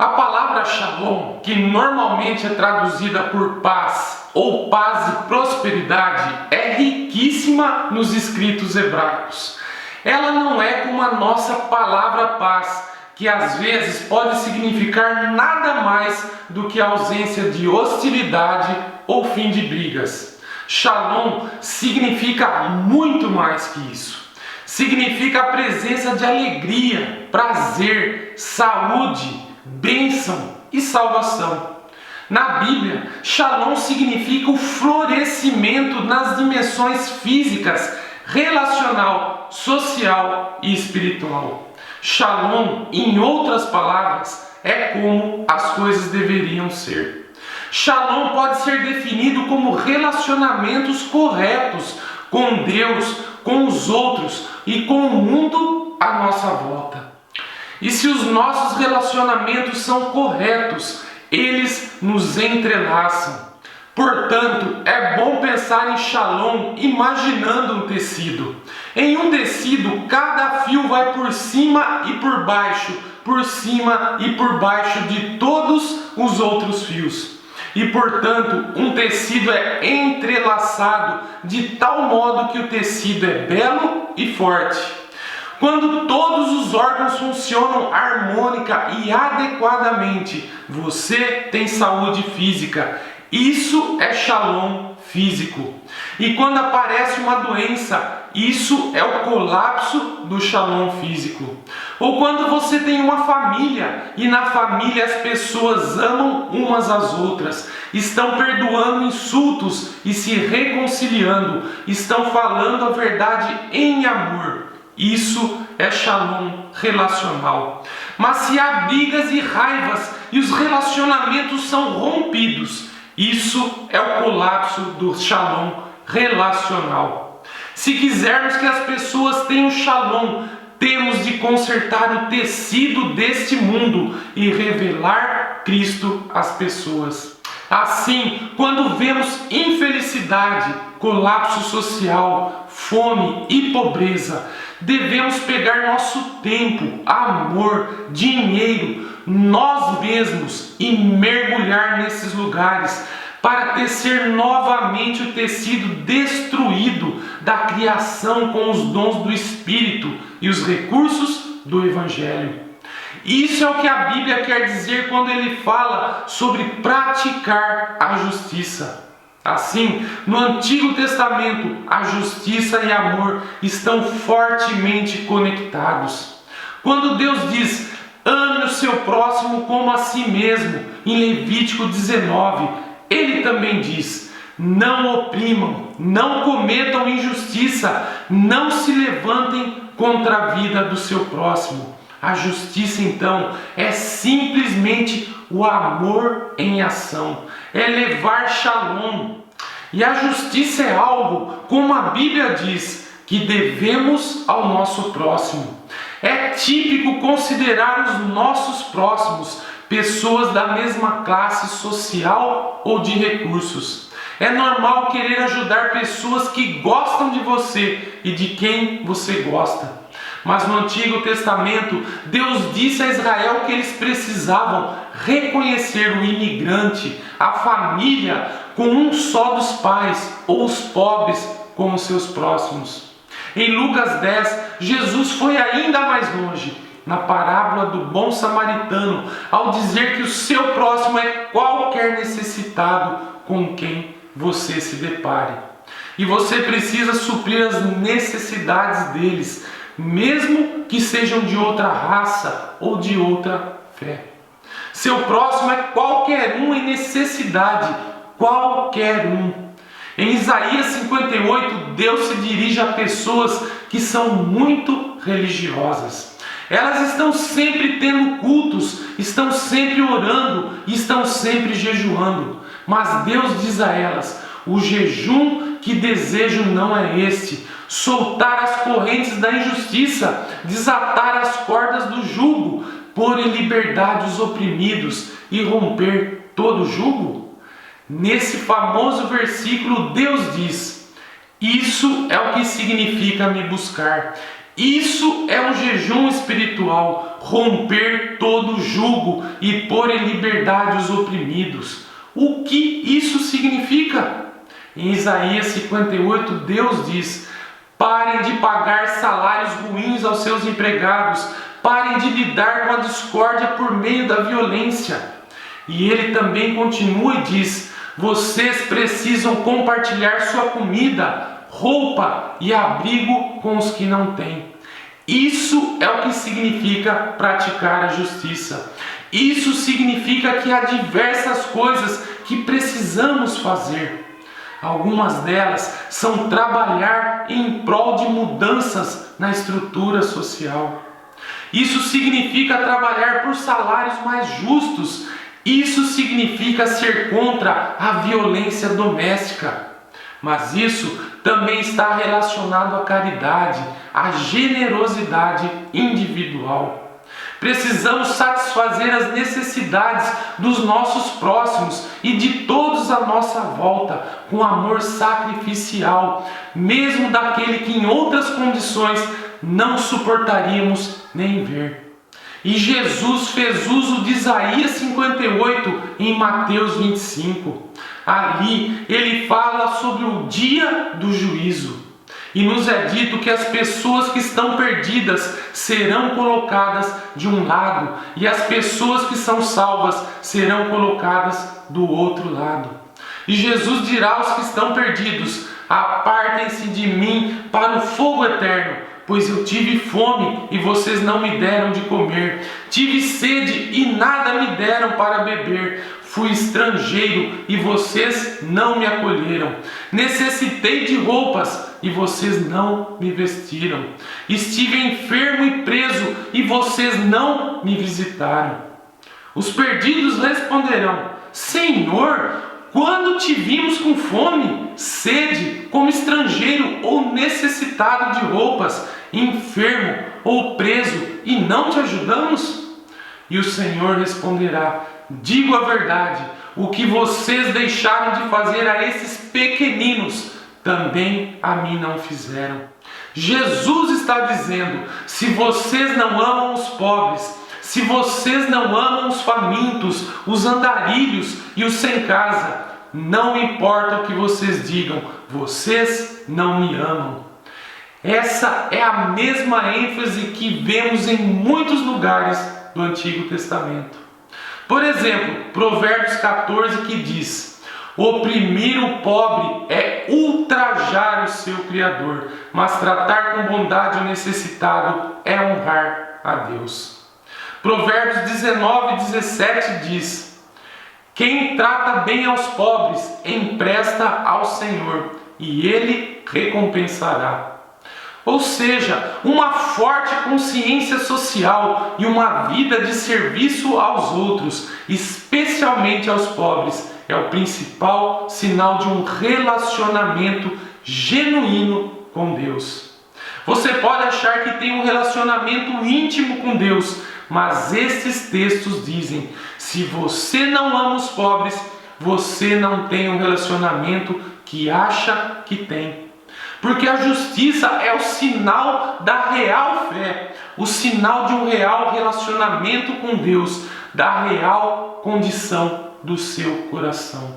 A palavra shalom, que normalmente é traduzida por paz ou paz e prosperidade, é riquíssima nos escritos hebraicos. Ela não é como a nossa palavra paz, que às vezes pode significar nada mais do que a ausência de hostilidade ou fim de brigas. Shalom significa muito mais que isso. Significa a presença de alegria, prazer, saúde, bênção e salvação. Na Bíblia, Shalom significa o florescimento nas dimensões físicas, relacional, social e espiritual. Shalom, em outras palavras, é como as coisas deveriam ser. Shalom pode ser definido como relacionamentos corretos com Deus, com os outros e com o mundo à nossa volta. E se os nossos relacionamentos são corretos, eles nos entrelaçam. Portanto, é bom pensar em Shalom imaginando um tecido. Em um tecido, cada fio vai por cima e por cima e por baixo de todos os outros fios. E, portanto, um tecido é entrelaçado de tal modo que o tecido é belo e forte. Quando todos os órgãos funcionam harmônica e adequadamente, você tem saúde física. Isso é Shalom físico. E quando aparece uma doença, isso é o colapso do Shalom físico. Ou quando você tem uma família e na família as pessoas amam umas às outras, estão perdoando insultos e se reconciliando, estão falando a verdade em amor. Isso é Shalom relacional. Mas se há brigas e raivas e os relacionamentos são rompidos, isso é o colapso do Shalom relacional. Se quisermos que as pessoas tenham Shalom, temos de consertar o tecido deste mundo e revelar Cristo às pessoas. Assim, quando vemos infelicidade, colapso social, fome e pobreza, devemos pegar nosso tempo, amor, dinheiro, nós mesmos e mergulhar nesses lugares para tecer novamente o tecido destruído da criação com os dons do Espírito e os recursos do Evangelho. Isso é o que a Bíblia quer dizer quando ele fala sobre praticar a justiça. Assim, no Antigo Testamento, a justiça e amor estão fortemente conectados. Quando Deus diz, ame o seu próximo como a si mesmo, em Levítico 19, ele também diz, não oprimam, não cometam injustiça, não se levantem contra a vida do seu próximo. A justiça, então, é simplesmente o amor em ação, é levar Shalom. E a justiça é algo, como a Bíblia diz, que devemos ao nosso próximo. É típico considerar os nossos próximos pessoas da mesma classe social ou de recursos. É normal querer ajudar pessoas que gostam de você e de quem você gosta. Mas no Antigo Testamento, Deus disse a Israel que eles precisavam reconhecer o imigrante, a família, com um só dos pais, ou os pobres com os seus próximos. Em Lucas 10, Jesus foi ainda mais longe, na parábola do bom samaritano, ao dizer que o seu próximo é qualquer necessitado com quem você se depare. E você precisa suprir as necessidades deles, mesmo que sejam de outra raça ou de outra fé. Seu próximo é qualquer um em necessidade, qualquer um. Em Isaías 58, Deus se dirige a pessoas que são muito religiosas. Elas estão sempre tendo cultos, estão sempre orando e estão sempre jejuando. Mas Deus diz a elas, o jejum que desejo não é este, soltar as correntes da injustiça, desatar as cordas do jugo, pôr em liberdade os oprimidos e romper todo jugo? Nesse famoso versículo, Deus diz, isso é o que significa me buscar. Isso é um jejum espiritual, romper todo o jugo e pôr em liberdade os oprimidos. O que isso significa? Em Isaías 58, Deus diz: parem de pagar salários ruins aos seus empregados, parem de lidar com a discórdia por meio da violência. E ele também continua e diz: vocês precisam compartilhar sua comida, roupa e abrigo com os que não têm. Isso é o que significa praticar a justiça. Isso significa que há diversas coisas que precisamos fazer. Algumas delas são trabalhar em prol de mudanças na estrutura social. Isso significa trabalhar por salários mais justos. Isso significa ser contra a violência doméstica. Mas isso também está relacionado à caridade, à generosidade individual. Precisamos satisfazer as necessidades dos nossos próximos e de todos à nossa volta com amor sacrificial, mesmo daquele que em outras condições não suportaríamos nem ver. E Jesus fez uso de Isaías 58 em Mateus 25. Ali ele fala sobre o dia do juízo. E nos é dito que as pessoas que estão perdidas serão colocadas de um lado e as pessoas que são salvas serão colocadas do outro lado. E Jesus dirá aos que estão perdidos: apartem-se de mim para o fogo eterno, pois eu tive fome e vocês não me deram de comer, tive sede e nada me deram para beber, fui estrangeiro e vocês não me acolheram, necessitei de roupas e vocês não me vestiram, estive enfermo e preso e vocês não me visitaram. Os perdidos responderão: Senhor, quando te vimos com fome, sede, como estrangeiro ou necessitado de roupas, enfermo ou preso, e não te ajudamos? E o Senhor responderá: digo a verdade, o que vocês deixaram de fazer a esses pequeninos, também a mim não fizeram. Jesus está dizendo: se vocês não amam os pobres, se vocês não amam os famintos, os andarilhos e os sem casa, não importa o que vocês digam, vocês não me amam. Essa é a mesma ênfase que vemos em muitos lugares do Antigo Testamento. Por exemplo, Provérbios 14, que diz: oprimir o pobre é ultrajar o seu Criador, mas tratar com bondade o necessitado é honrar a Deus. Provérbios 19, 17 diz: quem trata bem aos pobres empresta ao Senhor, e Ele recompensará. Ou seja, uma forte consciência social e uma vida de serviço aos outros, especialmente aos pobres, é o principal sinal de um relacionamento genuíno com Deus. Você pode achar que tem um relacionamento íntimo com Deus, mas esses textos dizem: se você não ama os pobres, você não tem um relacionamento que acha que tem. Porque a justiça é o sinal da real fé, o sinal de um real relacionamento com Deus, da real condição do seu coração.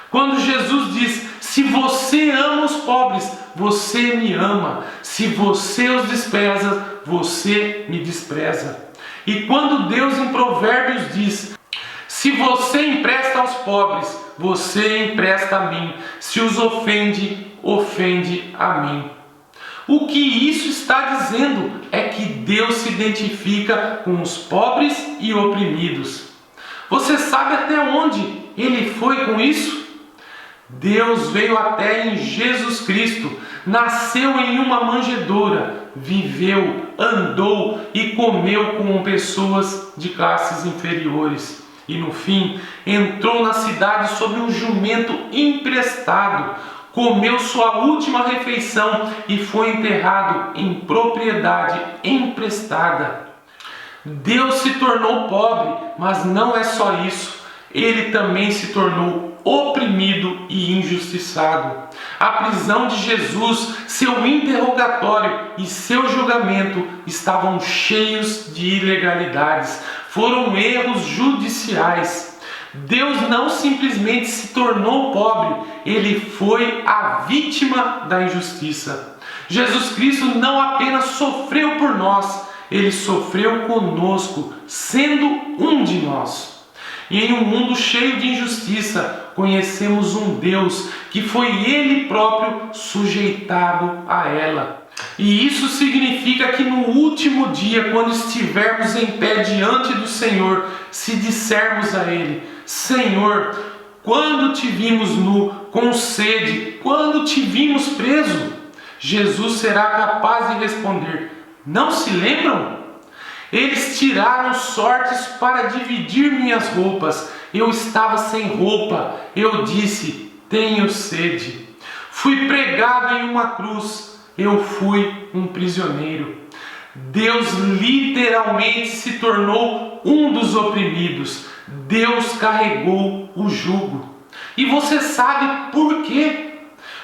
Quando Jesus diz: se você ama os pobres, você me ama. Se você os despreza, você me despreza. E quando Deus em Provérbios diz: se você empresta aos pobres, você empresta a mim. Se os ofende, ofende a mim. O que isso está dizendo é que Deus se identifica com os pobres e oprimidos. Você sabe até onde Ele foi com isso? Deus veio até em Jesus Cristo, nasceu em uma manjedoura, viveu, andou e comeu com pessoas de classes inferiores. E no fim, entrou na cidade sobre um jumento emprestado, comeu sua última refeição e foi enterrado em propriedade emprestada. Deus se tornou pobre, mas não é só isso. Ele também se tornou oprimido e injustiçado. A prisão de Jesus, seu interrogatório e seu julgamento estavam cheios de ilegalidades. foram erros judiciais. Deus não simplesmente se tornou pobre, ele foi a vítima da injustiça. Jesus Cristo não apenas sofreu por nós, ele sofreu conosco, sendo um de nós. E em um mundo cheio de injustiça, conhecemos um Deus que foi ele próprio sujeitado a ela. E isso significa que no último dia, quando estivermos em pé diante do Senhor, se dissermos a Ele: Senhor, quando te vimos nu, com sede, quando te vimos preso, Jesus será capaz de responder: não se lembram? Eles tiraram sortes para dividir minhas roupas. Eu estava sem roupa. Eu disse: tenho sede. Fui pregado em uma cruz. Eu fui um prisioneiro. Deus literalmente se tornou um dos oprimidos. Deus carregou o jugo. E você sabe por quê?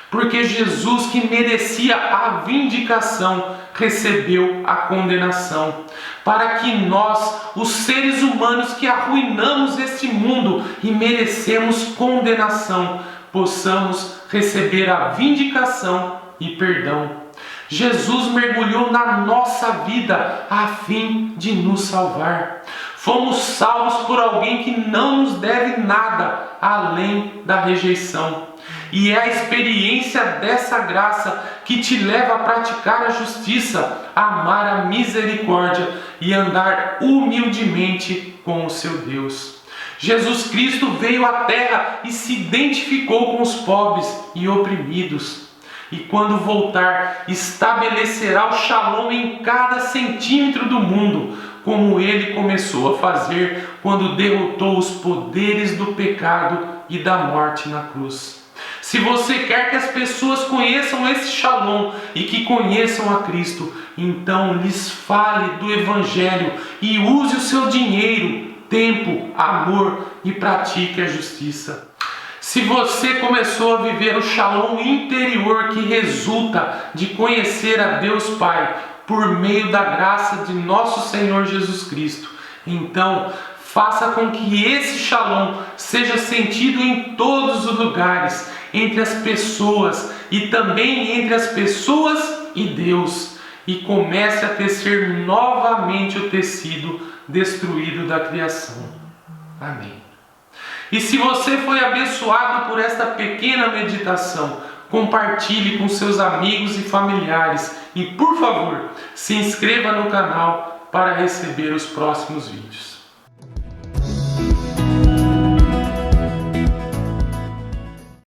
Porque Jesus, que merecia a vindicação, recebeu a condenação, para que nós, os seres humanos que arruinamos este mundo e merecemos condenação, possamos receber a vindicação e perdão. Jesus mergulhou na nossa vida a fim de nos salvar. Fomos salvos por alguém que não nos deve nada além da rejeição. E é a experiência dessa graça que te leva a praticar a justiça, amar a misericórdia e andar humildemente com o seu Deus. Jesus Cristo veio à terra e se identificou com os pobres e oprimidos. E quando voltar, estabelecerá o Shalom em cada centímetro do mundo, como ele começou a fazer quando derrotou os poderes do pecado e da morte na cruz. Se você quer que as pessoas conheçam esse Shalom e que conheçam a Cristo, então lhes fale do Evangelho e use o seu dinheiro, tempo, amor e pratique a justiça. Se você começou a viver o Shalom interior que resulta de conhecer a Deus Pai por meio da graça de nosso Senhor Jesus Cristo, então faça com que esse Shalom seja sentido em todos os lugares, entre as pessoas e também entre as pessoas e Deus, e comece a tecer novamente o tecido destruído da criação. Amém. E se você foi abençoado por esta pequena meditação, compartilhe com seus amigos e familiares e, por favor, se inscreva no canal para receber os próximos vídeos.